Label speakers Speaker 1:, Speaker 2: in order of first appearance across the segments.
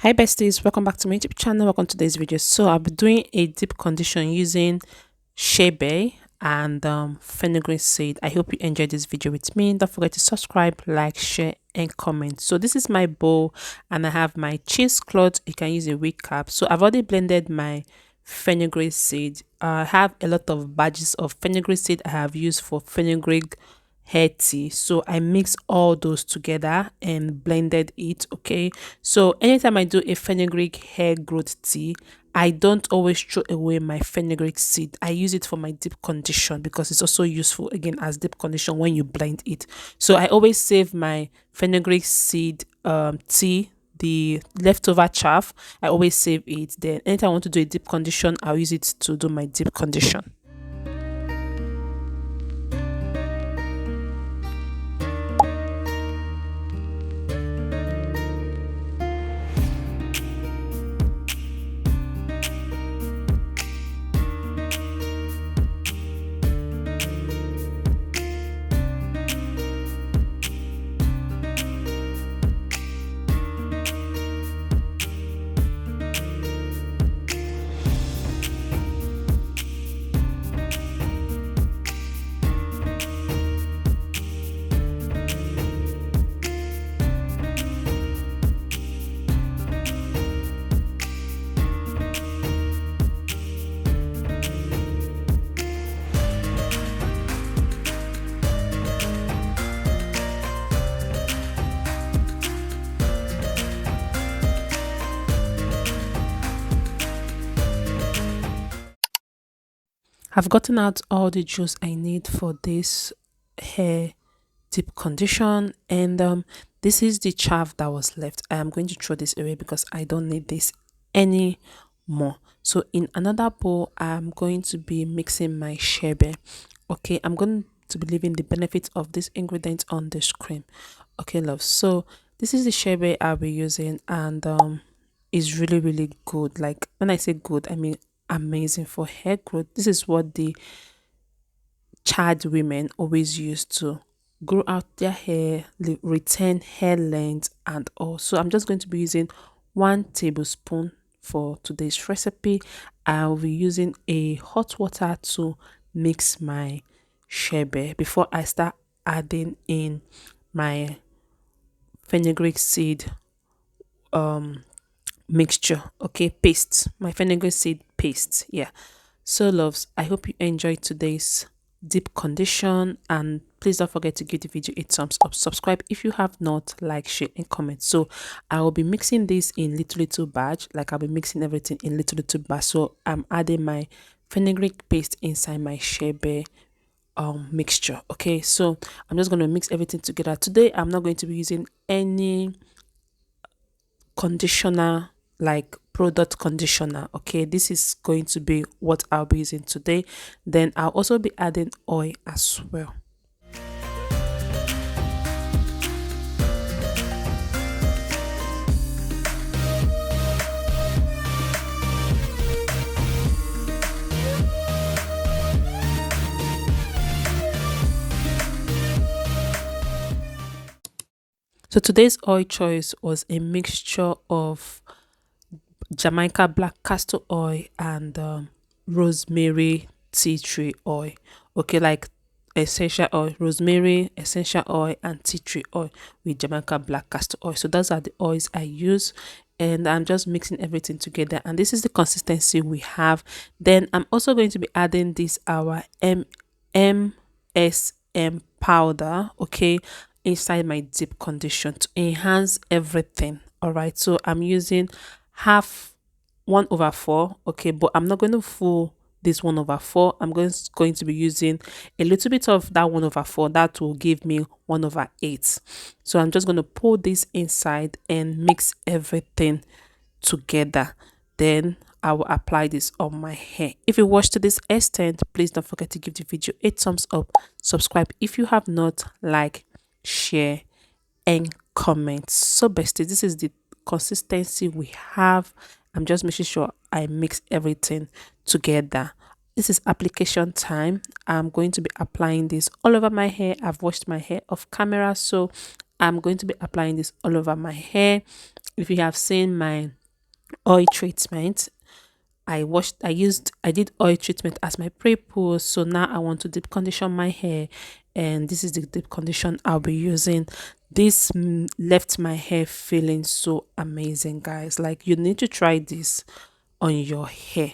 Speaker 1: Hi besties, welcome back to my YouTube channel. Welcome to today's video. So I'll be doing a deep condition using Chebe and fenugreek seed. I hope you enjoyed this video with me. Don't forget to subscribe, like, share and comment. So this is my bowl and I have my cheesecloth. You can use a wig cap. So I've already blended my fenugreek seed. I have a lot of badges of fenugreek seed I have used for fenugreek hair tea, so I mix all those together and blended it. Okay, so anytime I do a fenugreek hair growth tea, I don't always throw away my fenugreek seed. I use it for my deep condition because it's also useful again as deep condition when you blend it. So I always save my fenugreek seed tea, the leftover chaff. I always save it. Then anytime I want to do a deep condition, I'll use it to do my deep condition. I've gotten out all the juice I need for this hair deep condition, and this is the chaff that was left. I am going to throw this away because I don't need this anymore. So in another bowl, I'm going to be mixing my shebe. Okay, I'm going to be leaving the benefits of this ingredient on the screen. Okay, love. So this is the shebe I'll be using, and is really good. Like when I say good, I mean amazing for hair growth. This is what the child women always use to grow out their hair, retain hair length and all. So I'm just going to be using 1 tablespoon for today's recipe. I'll be using a hot water to mix my shebe before I start adding in my fenugreek seed mixture. Okay, paste, my fenugreek seed paste. Yeah. So loves, I hope you enjoyed today's deep condition, and please don't forget to give the video a thumbs up, subscribe if you have not, like, share and comment. So I will be mixing this in little batch, like I'll be mixing everything in little batch. So I'm adding my fenugreek paste inside my shebe mixture. Okay, so I'm just going to mix everything together. Today I'm not going to be using any conditioner, like product conditioner. Okay, this is going to be what I'll be using today. Then I'll also be adding oil as well. So today's oil choice was a mixture of Jamaica black castor oil and rosemary tea tree oil. Okay, like essential oil, rosemary essential oil and tea tree oil with Jamaica black castor oil. So those are the oils I use, and I'm just mixing everything together, and this is the consistency we have. Then I'm also going to be adding this our MSM powder, okay, inside my deep condition to enhance everything. All right, so I'm using half 1/4. Okay, but I'm not going to full this 1/4. I'm going to be using a little bit of that 1/4. That will give me 1/8. So I'm just going to pour this inside and mix everything together. Then I will apply this on my hair. If you watched to this extent, please don't forget to give the video a thumbs up, subscribe if you have not, like, share and comment. So besties, this is the consistency we have. I'm just making sure I mix everything together. This is application time. I'm going to be applying this all over my hair. I've washed my hair off camera, so I'm going to be applying this all over my hair. If you have seen my oil treatment, I did oil treatment as my pre-pose. So now I want to deep condition my hair, and this is the deep condition I'll be using. This left my hair feeling so amazing, guys. Like, you need to try this on your hair.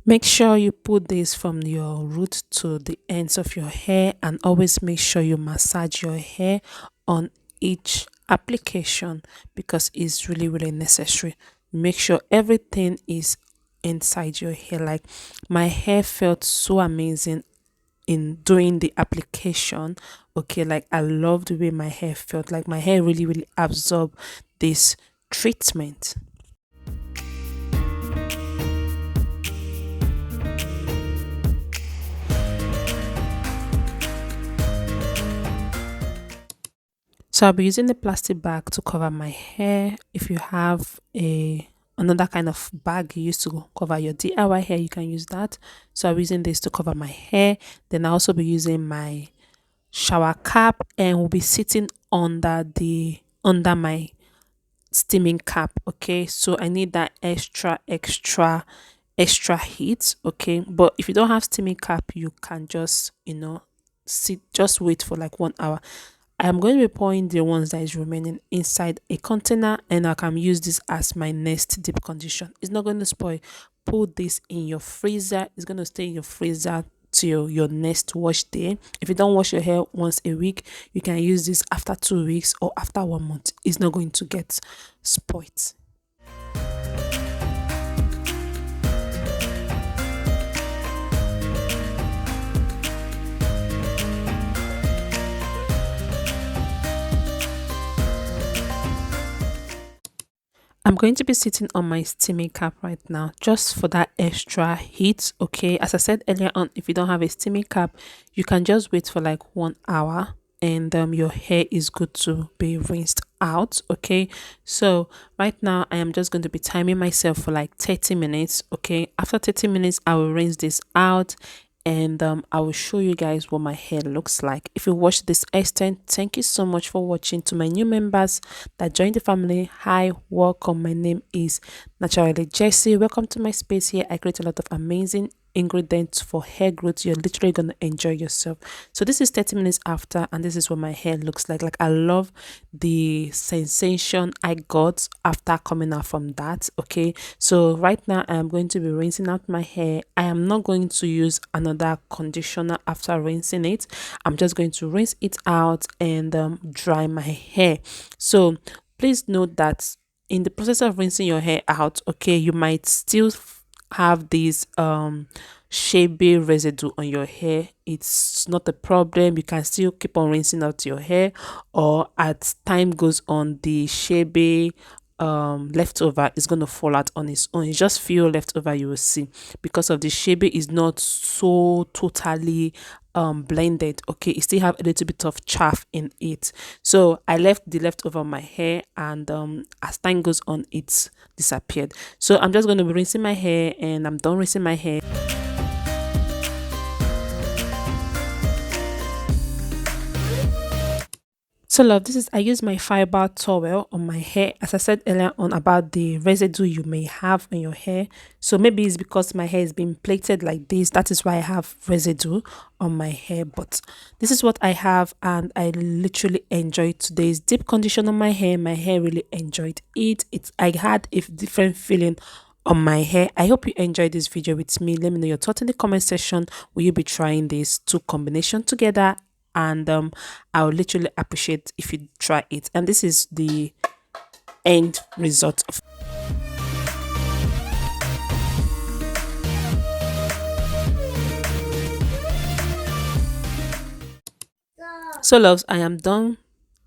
Speaker 1: Make sure you put this from your root to the ends of your hair, and always make sure you massage your hair on each application, because it's really necessary. Make sure everything is inside your hair. Like, my hair felt so amazing in doing the application. Okay, like, I love the way my hair felt. Like, my hair really absorbed this treatment. So I'll be using the plastic bag to cover my hair. If you have a another kind of bag you used to cover your DIY hair, you can use that. So I'll be using this to cover my hair. Then I'll also be using my shower cap, and will be sitting under my steaming cap. Okay, so I need that extra heat. Okay, but if you don't have steaming cap, you can just, sit, just wait for like 1 hour. I'm going to be pouring the ones that is remaining inside a container, and I can use this as my next deep condition. It's not going to spoil. Put this in your freezer. It's going to stay in your freezer till your next wash day. If you don't wash your hair once a week, you can use this after 2 weeks or after 1 month. It's not going to get spoiled. I'm going to be sitting on my steaming cap right now, just for that extra heat. Okay, as I said earlier on, if you don't have a steaming cap, you can just wait for like 1 hour, and your hair is good to be rinsed out. Okay, so right now I am just going to be timing myself for like 30 minutes. Okay, after 30 minutes I will rinse this out, and I will show you guys what my hair looks like. If you watch this extent, thank you so much for watching. To my new members that joined the family, hi, welcome. My name is Naturally Jessie. Welcome to my space. Here I create a lot of amazing ingredients for hair growth. You're literally gonna enjoy yourself. So this is 30 minutes after, and this is what my hair looks like. I love the sensation I got after coming out from that. Okay, so right now I am going to be rinsing out my hair. I am not going to use another conditioner after rinsing it. I'm just going to rinse it out and dry my hair. So please note that in the process of rinsing your hair out, okay, you might still have this Chebe residue on your hair. It's not a problem. You can still keep on rinsing out your hair, or as time goes on, the Chebe leftover is going to fall out on its own. It's just few leftover you will see, because of the Chebe is not so totally blended. Okay, it still have a little bit of chaff in it. So I left the leftover on my hair, and as time goes on, it's disappeared. So I'm just going to be rinsing my hair, and I'm done rinsing my hair. So love, this is I use my fiber towel on my hair. As I said earlier on about the residue you may have on your hair. So maybe it's because my hair is being plaited like this. That is why I have residue on my hair. But this is what I have, and I literally enjoyed today's deep condition on my hair. My hair really enjoyed it. I had a different feeling on my hair. I hope you enjoyed this video with me. Let me know your thoughts in the comment section. Will you be trying these two combination together? And I would literally appreciate if you try it. And this is the end result of. So loves, I am done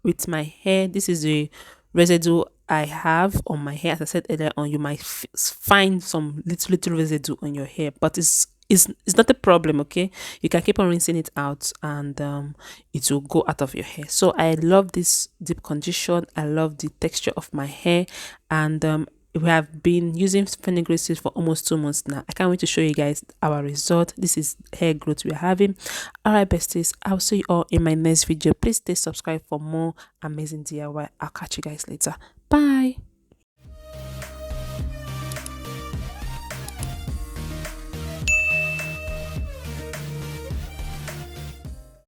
Speaker 1: with my hair. This is the residue I have on my hair. As I said earlier on, you might find some little residue on your hair, but it's not a problem. Okay, you can keep on rinsing it out, and it will go out of your hair. So I love this deep condition. I love the texture of my hair, and we have been using fenugreek seeds for almost 2 months now. I can't wait to show you guys our result. This is hair growth we're having. All right, besties, I'll see you all in my next video. Please stay subscribed for more amazing DIY. I'll catch you guys later. Bye.